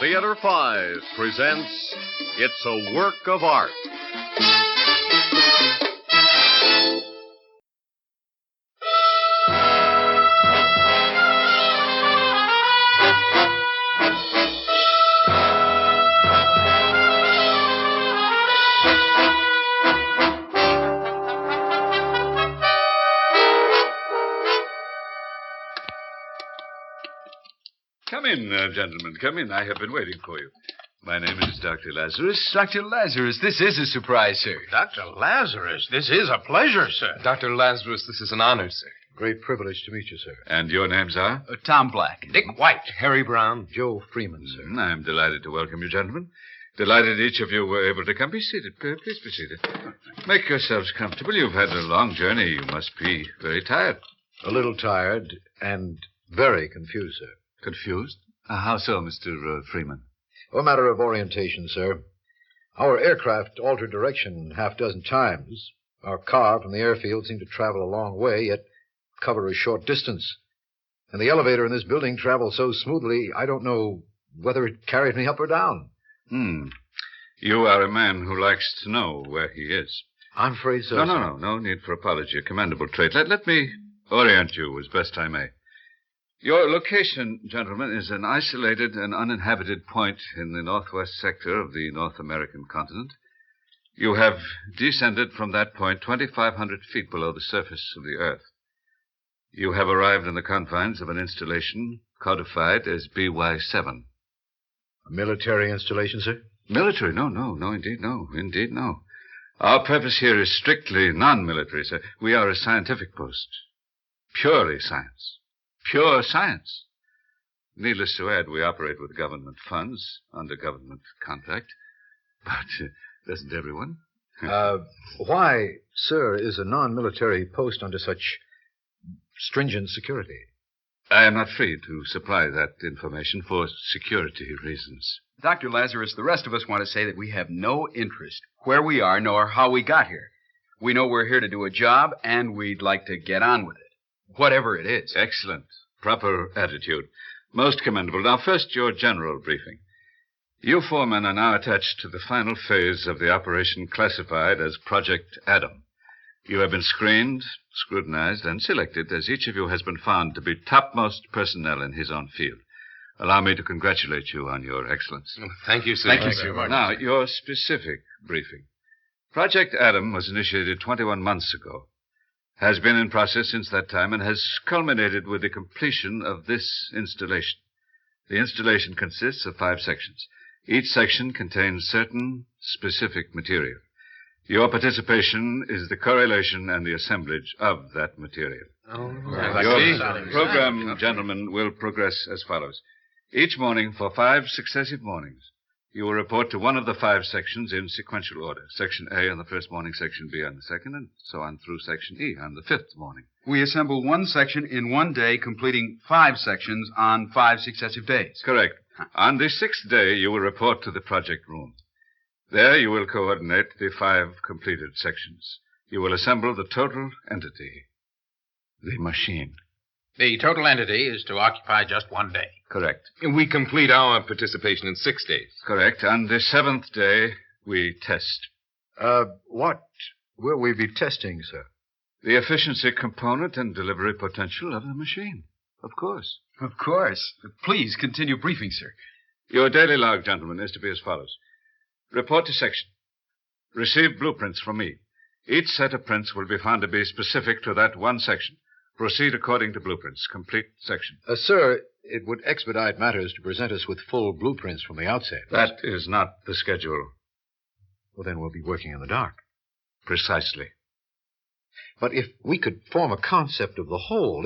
Theater 5 presents It's a Work of Art. Come in, gentlemen. Come in. I have been waiting for you. My name is Dr. Lazarus. Dr. Lazarus, this is a surprise, sir. Dr. Lazarus, this is a pleasure, sir. Dr. Lazarus, this is an honor, sir. Great privilege to meet you, sir. And your names are? Tom Black. Dick White. Harry Brown. Joe Freeman, sir. I'm delighted to welcome you, gentlemen. Delighted each of you were able to come. Be seated. Please be seated. Make yourselves comfortable. You've had a long journey. You must be very tired. A little tired and very confused, sir. Confused? How so, Mr. Freeman? A matter of orientation, sir. Our aircraft altered direction half a dozen times. Our car from the airfield seemed to travel a long way, yet cover a short distance. And the elevator in this building traveled so smoothly, I don't know whether it carried me up or down. You are a man who likes to know where he is. I'm afraid so, sir. No need for apology. A commendable trait. Let me orient you as best I may. Your location, gentlemen, is an isolated and uninhabited point in the northwest sector of the North American continent. You have descended from that point 2,500 feet below the surface of the Earth. You have arrived in the confines of an installation codified as BY-7. A military installation, sir? Military? No, indeed no. Our purpose here is strictly non-military, sir. We are a scientific post. Purely science. Pure science. Needless to add, we operate with government funds under government contract. But doesn't everyone? Why, sir, is a non-military post under such stringent security? I am not free to supply that information for security reasons. Dr. Lazarus, the rest of us want to say that we have no interest where we are nor how we got here. We know we're here to do a job, and we'd like to get on with it. Whatever it is. Excellent. Proper attitude. Most commendable. Now, first, your general briefing. You four men are now attached to the final phase of the operation classified as Project Adam. You have been screened, scrutinized, and selected as each of you has been found to be topmost personnel in his own field. Allow me to congratulate you on your excellence. Thank you, sir. Thank you, sir. Now, your specific briefing. Project Adam was initiated 21 months ago. Has been in process since that time and has culminated with the completion of this installation. The installation consists of 5 sections. Each section contains certain specific material. Your participation is the correlation and the assemblage of that material. Your program, gentlemen, will progress as follows. Each morning for 5 successive mornings, you will report to one of the 5 sections in sequential order. Section A on the first morning, Section B on the second, and so on through Section E on the 5th morning. We assemble one section in one day, completing 5 sections on 5 successive days. Correct. On the 6th day, you will report to the project room. There you will coordinate the 5 completed sections. You will assemble the total entity, the machine. The total entity is to occupy just 1 day. Correct. We complete our participation in 6 days. Correct. On the 7th day, we test. What will we be testing, sir? The efficiency component and delivery potential of the machine. Of course. Of course. Please continue briefing, sir. Your daily log, gentlemen, is to be as follows. Report to section. Receive blueprints from me. Each set of prints will be found to be specific to that one section. Proceed according to blueprints. Complete section. Sir, it would expedite matters to present us with full blueprints from the outset. That is not the schedule. Well, then we'll be working in the dark. Precisely. But if we could form a concept of the whole,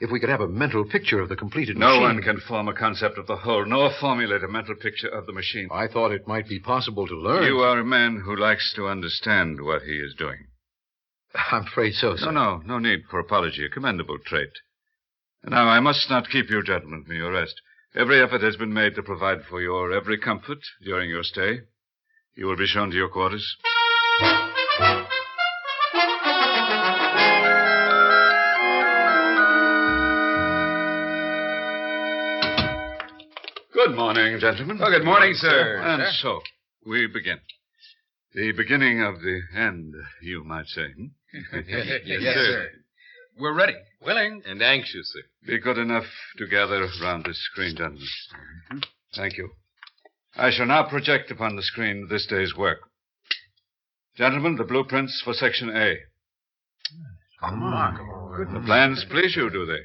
if we could have a mental picture of the completed No machine... one can form a concept of the whole, nor formulate a mental picture of the machine. I thought it might be possible to learn. You are a man who likes to understand what he is doing. I'm afraid so, sir. No need for apology. A commendable trait. Now, I must not keep you gentlemen from your rest. Every effort has been made to provide for your every comfort during your stay. You will be shown to your quarters. Good morning, gentlemen. Well, good morning, sir. And so, we begin. The beginning of the end, you might say. Yes, sir. We're ready. Willing. And anxious, sir. Be good enough to gather round this screen, gentlemen. Thank you. I shall now project upon the screen this day's work. Gentlemen, the blueprints for Section A. Remarkable. The plans please you, do they?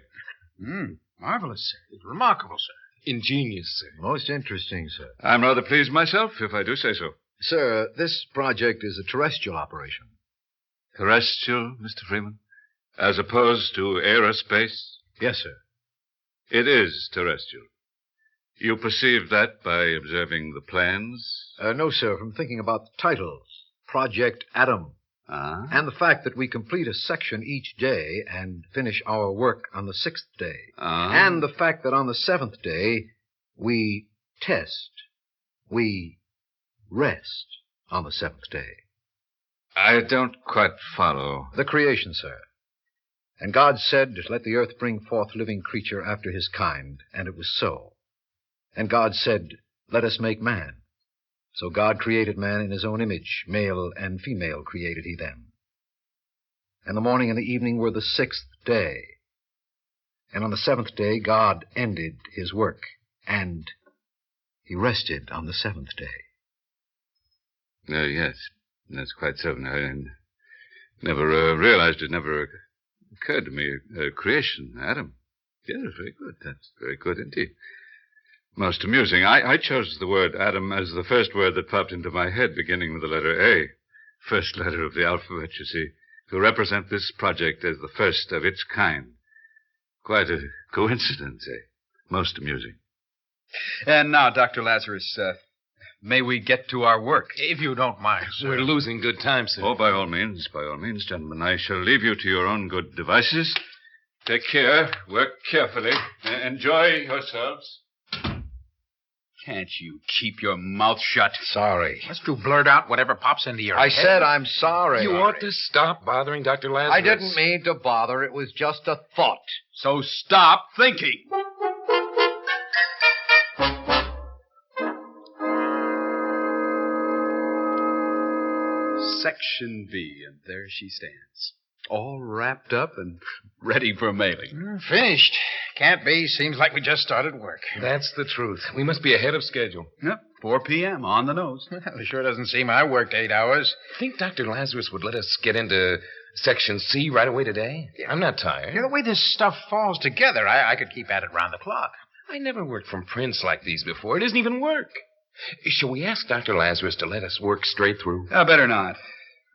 Marvelous, sir. Remarkable, sir. Ingenious, sir. Most interesting, sir. I'm rather pleased myself, if I do say so. Sir, this project is a terrestrial operation. Terrestrial, Mr. Freeman? As opposed to aerospace? Yes, sir. It is terrestrial. You perceive that by observing the plans? No, sir, from thinking about the titles. Project Adam. Ah? And the fact that we complete a section each day and finish our work on the 6th day. Ah? And the fact that on the 7th day, we test. We rest on the 7th day. I don't quite follow. The creation, sir. And God said, let the earth bring forth living creature after his kind. And it was so. And God said, let us make man. So God created man in his own image. Male and female created he them. And the morning and the evening were the 6th day. And on the 7th day, God ended his work. And he rested on the 7th day. Yes, that's quite so. I never realized it never occurred to me. Creation, Adam. Yes, very good. That's very good indeed. Most amusing. I chose the word Adam as the first word that popped into my head, beginning with the letter A. First letter of the alphabet, you see, to represent this project as the first of its kind. Quite a coincidence, eh? Most amusing. And now, Dr. Lazarus, may we get to our work? If you don't mind, sir. We're losing good time, sir. Oh, by all means, gentlemen. I shall leave you to your own good devices. Take care. Work carefully. Enjoy yourselves. Can't you keep your mouth shut? Sorry. Must you blurt out whatever pops into your I head? said I'm sorry. You ought to stop bothering Dr. Lazarus. I didn't mean to bother. It was just a thought. So stop thinking. Section B, and there she stands. All wrapped up and ready for mailing. Finished. Can't be. Seems like we just started work. That's the truth. We must be ahead of schedule. Yep, 4 p.m. on the nose. Well, it sure doesn't seem I worked 8 hours. Think Dr. Lazarus would let us get into Section C right away today? I'm not tired. The way this stuff falls together, I could keep at it round the clock. I never worked from prints like these before. It isn't even work. Shall we ask Dr. Lazarus to let us work straight through? Better not.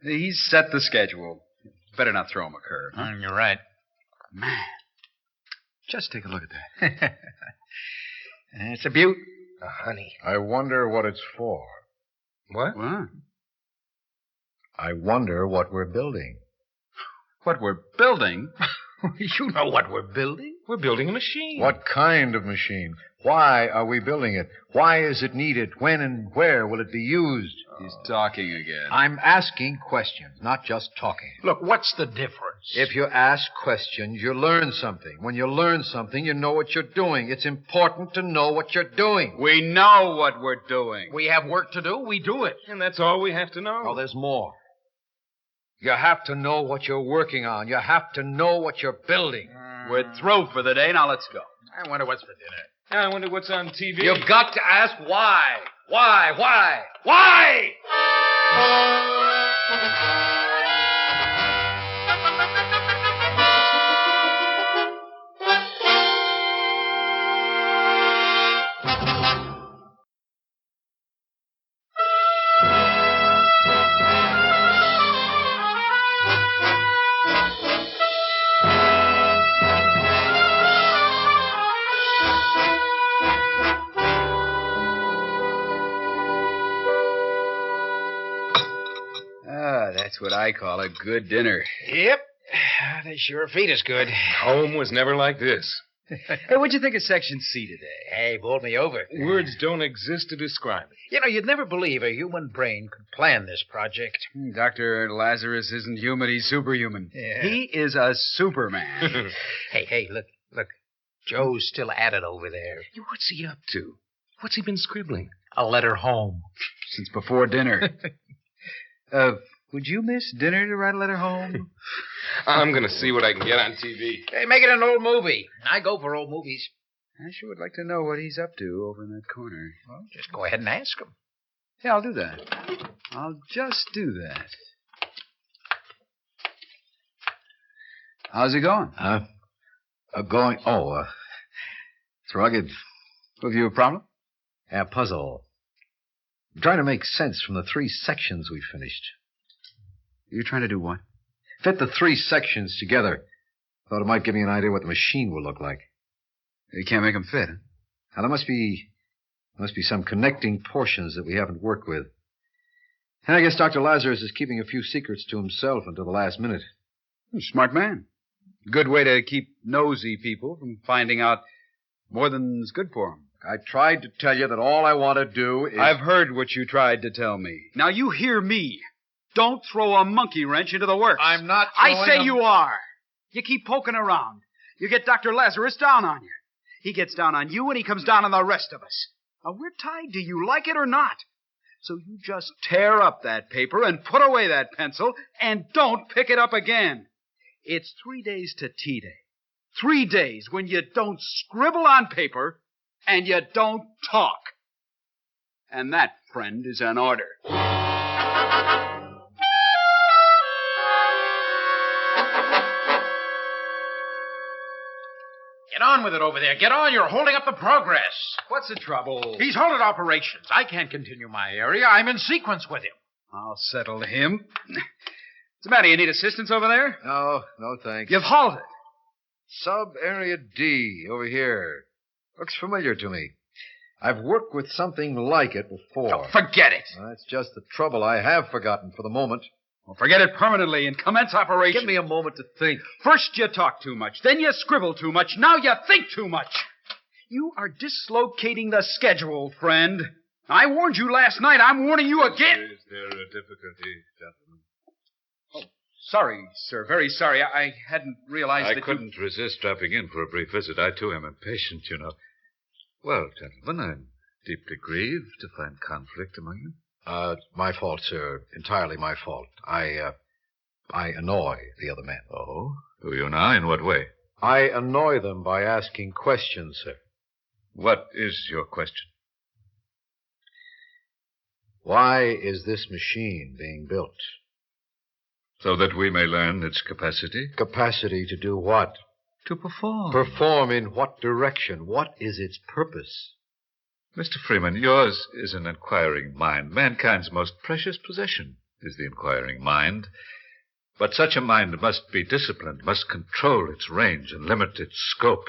He's set the schedule. Better not throw him a curve. Huh? You're right. Man, just take a look at that. It's a beaut. Honey. I wonder what it's for. What? What? I wonder what we're building. What we're building? You know what we're building. We're building a machine. What kind of machine? Why are we building it? Why is it needed? When and where will it be used? He's talking again. I'm asking questions, not just talking. Look, what's the difference? If you ask questions, you learn something. When you learn something, you know what you're doing. It's important to know what you're doing. We know what we're doing. We have work to do, we do it. And that's all we have to know. Oh, there's more. You have to know what you're working on. You have to know what you're building. We're through for the day. Now let's go. I wonder what's for dinner. I wonder what's on TV. You've got to ask why. Why? Why? That's what I call a good dinner. Yep. They sure feed us good. Home was never like this. Hey, what'd you think of Section C today? Hey, bowled me over. Words don't exist to describe it. You know, you'd never believe a human brain could plan this project. Dr. Lazarus isn't human, he's superhuman. Yeah. He is a superman. Hey, look. Joe's still at it over there. What's he up to? What's he been scribbling? A letter home. Since before dinner. Would you miss dinner to write a letter home? I'm going to see what I can get on TV. Hey, make it an old movie. I go for old movies. I sure would like to know what he's up to over in that corner. Well, just go ahead and ask him. Yeah, I'll do that. I'll just do that. How's it going? It's rugged. Have you a problem? A puzzle. I'm trying to make sense from the 3 sections we finished. You're trying to do what? Fit the 3 sections together. Thought it might give me an idea what the machine will look like. You can't make them fit, huh? Now, there must be some connecting portions that we haven't worked with. And I guess Dr. Lazarus is keeping a few secrets to himself until the last minute. Smart man. Good way to keep nosy people from finding out more than's good for them. I tried to tell you that all I want to do is... I've heard what you tried to tell me. Now, you hear me. Don't throw a monkey wrench into the works. I'm not I say you are. You keep poking around. You get Dr. Lazarus down on you. He gets down on you, and he comes down on the rest of us. Now, we're tied to you, like it or not. So you just tear up that paper and put away that pencil, and don't pick it up again. It's 3 days to tea day. 3 days when you don't scribble on paper and you don't talk. And that, friend, is an order. Get on with it over there. Get on. You're holding up the progress. What's the trouble? He's halted operations. I can't continue my area. I'm in sequence with him. I'll settle him. What's the matter? You need assistance over there? No, thanks. You've halted. Sub-area D, over here. Looks familiar to me. I've worked with something like it before. Oh, forget it. That's just the trouble. I have forgotten for the moment. Well, forget it permanently and commence operation. Give me a moment to think. First you talk too much, then you scribble too much, now you think too much. You are dislocating the schedule, friend. I warned you last night. I'm warning you again. Is there a difficulty, gentlemen? Oh, sorry, sir. Very sorry. I hadn't realized I couldn't resist dropping in for a brief visit. I, too, am impatient, you know. Well, gentlemen, I'm deeply grieved to find conflict among you. My fault, sir. Entirely my fault. I annoy the other men. Oh? Do you now? In what way? I annoy them by asking questions, sir. What is your question? Why is this machine being built? So that we may learn its capacity? Capacity to do what? To perform. Perform in what direction? What is its purpose? Mr. Freeman, yours is an inquiring mind. Mankind's most precious possession is the inquiring mind. But such a mind must be disciplined, must control its range and limit its scope.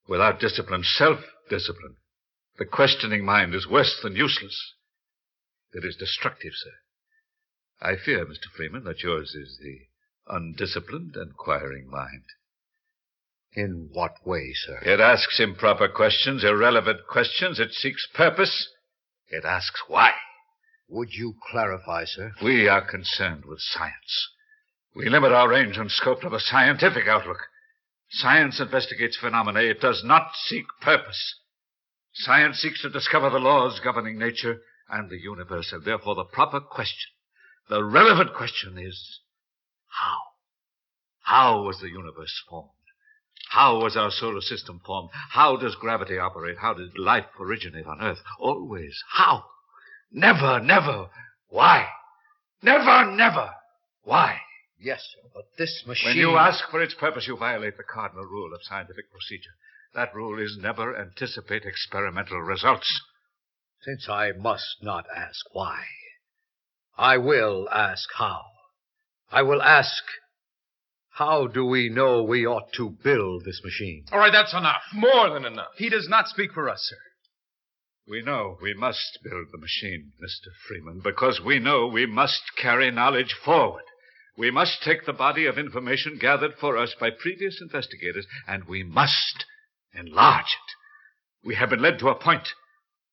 Without discipline, self-discipline, the questioning mind is worse than useless. It is destructive, sir. I fear, Mr. Freeman, that yours is the undisciplined, inquiring mind. In what way, sir? It asks improper questions, irrelevant questions. It seeks purpose. It asks why. Would you clarify, sir? We are concerned with science. We limit our range and scope to a scientific outlook. Science investigates phenomena. It does not seek purpose. Science seeks to discover the laws governing nature and the universe, and therefore the proper question, the relevant question is, how? How was the universe formed? How was our solar system formed? How does gravity operate? How did life originate on Earth? Always. How? Never, never. Why? Never, never. Why? Yes, sir, but this machine... When you ask for its purpose, you violate the cardinal rule of scientific procedure. That rule is never anticipate experimental results. Since I must not ask why, I will ask how. I will ask... How do we know we ought to build this machine? All right, that's enough. More than enough. He does not speak for us, sir. We know we must build the machine, Mr. Freeman, because we know we must carry knowledge forward. We must take the body of information gathered for us by previous investigators, and we must enlarge it. We have been led to a point.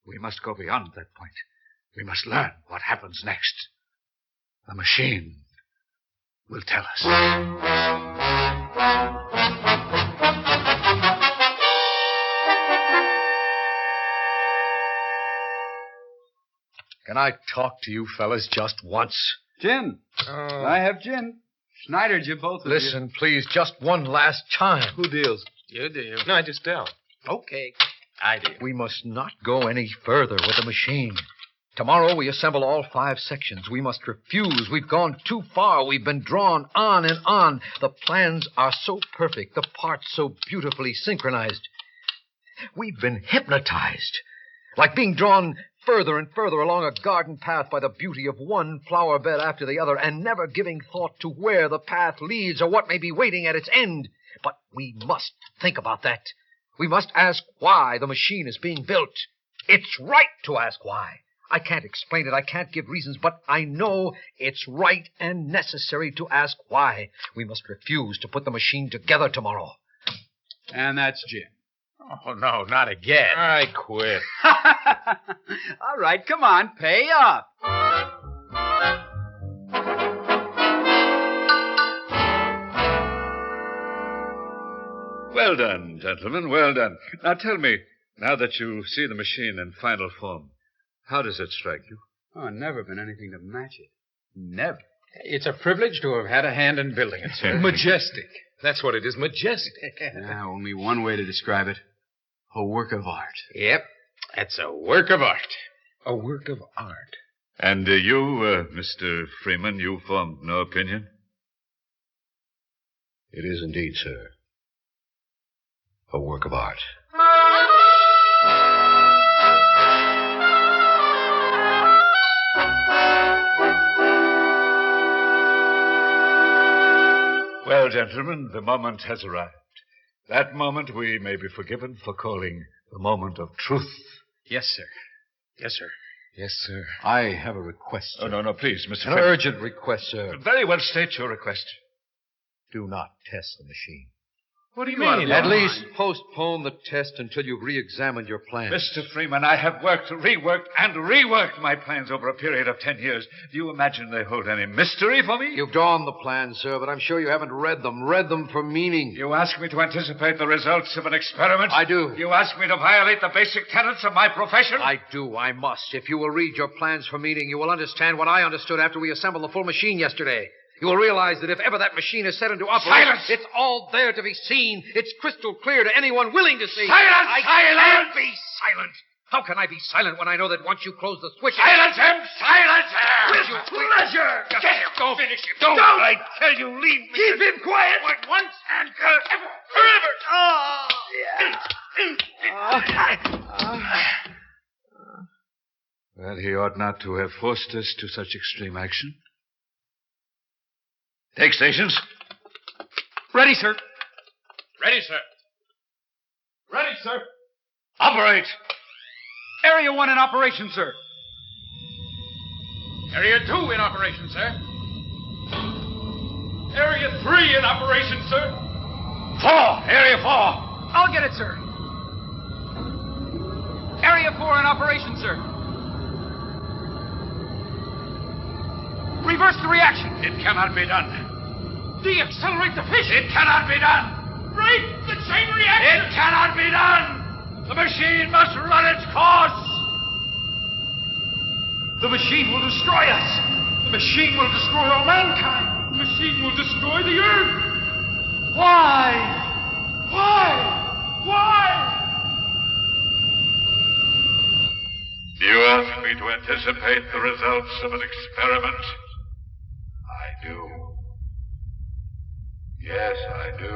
We must go beyond that point. We must learn what happens next. The machine will tell us. Can I talk to you fellas just once? Gin. I have gin. Schneidered you both of you. Listen, please, just one last time. Who deals? You do. No, I just don't. Okay. I do. We must not go any further with the machine. Tomorrow we assemble all 5 sections. We must refuse. We've gone too far. We've been drawn on and on. The plans are so perfect, the parts so beautifully synchronized. We've been hypnotized, like being drawn further and further along a garden path by the beauty of one flower bed after the other, and never giving thought to where the path leads or what may be waiting at its end. But we must think about that. We must ask why the machine is being built. It's right to ask why. I can't explain it. I can't give reasons, but I know it's right and necessary to ask why. We must refuse to put the machine together tomorrow. And that's Jim. Oh, no, not again. I quit. All right, come on, pay up. Well done, gentlemen, well done. Now tell me, now that you see the machine in final form, how does it strike you? Oh, never been anything to match it. Never. It's a privilege to have had a hand in building it, sir. Majestic. That's what it is, majestic. Only one way to describe it. A work of art. Yep. That's a work of art. A work of art. And you, Mr. Freeman, you formed no opinion? It is indeed, sir. A work of art. Well, gentlemen, the moment has arrived. That moment we may be forgiven for calling the moment of truth. Yes, sir. Yes, sir. Yes, sir. I have a request, sir. Oh, no, please, Mr. An Freeman. urgent request, sir. Very well, state your request. Do not test the machine. What do you mean? mean? At least postpone the test until you've re-examined your plans. Mr. Freeman, I have worked, reworked, and reworked my plans over a period of 10 years. Do you imagine they hold any mystery for me? You've drawn the plans, sir, but I'm sure you haven't read them. Read them for meaning. You ask me to anticipate the results of an experiment? I do. You ask me to violate the basic tenets of my profession? I do. I must. If you will read your plans for meaning, you will understand what I understood after we assembled the full machine yesterday. You will realize that if ever that machine is set into operation, Silence! It's all there to be seen. It's crystal clear to anyone willing to see. Silence! I can't be silent. How can I be silent when I know that once you close the switch... Silence him! Silence him! Will you pleasure? Get him! Don't finish him! Don't! I tell you, leave me! Keep him quiet! Once and forever! Well, he ought not to have forced us to such extreme action. Take stations. Ready, sir. Ready, sir. Ready, sir. Operate! Area 1 in operation, sir. Area 2 in operation, sir. Area 3 in operation, sir. 4! Area 4! I'll get it, sir. Area 4 in operation, sir. Reverse the reaction. It cannot be done. Deaccelerate the fission. It cannot be done. Break the chain reaction. It cannot be done. The machine must run its course. The machine will destroy us. The machine will destroy all mankind. The machine will destroy the earth. Why? Why? Why? You ask me to anticipate the results of an experiment? I do. Yes, I do.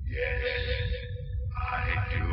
Yes, I do.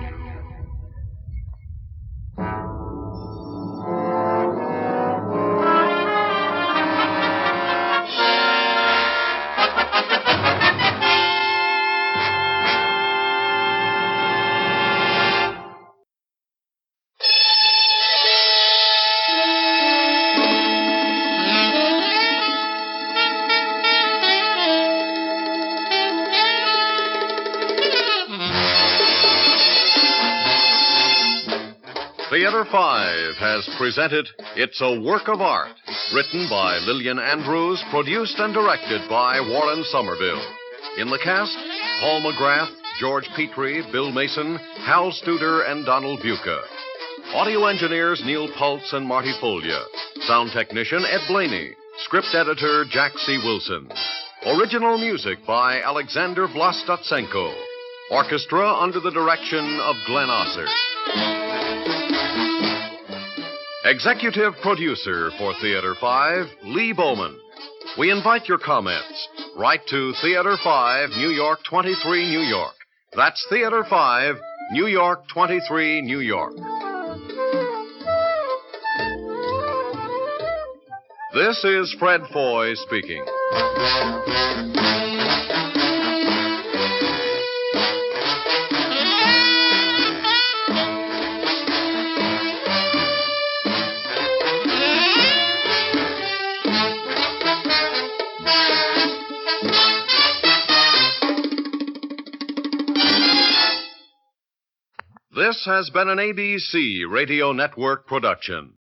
Theater 5 has presented It's a Work of Art, written by Lillian Andrews, produced and directed by Warren Somerville. In the cast, Paul McGrath, George Petrie, Bill Mason, Hal Studer, and Donald Buka. Audio engineers Neil Pultz and Marty Folia. Sound technician Ed Blaney. Script editor Jack C. Wilson. Original music by Alexander Vlastotsenko. Orchestra under the direction of Glenn Osser. Executive producer for Theater 5, Lee Bowman. We invite your comments. Write to Theater 5, New York 23, New York. That's Theater 5, New York 23, New York. This is Fred Foy speaking. This has been an ABC Radio Network production.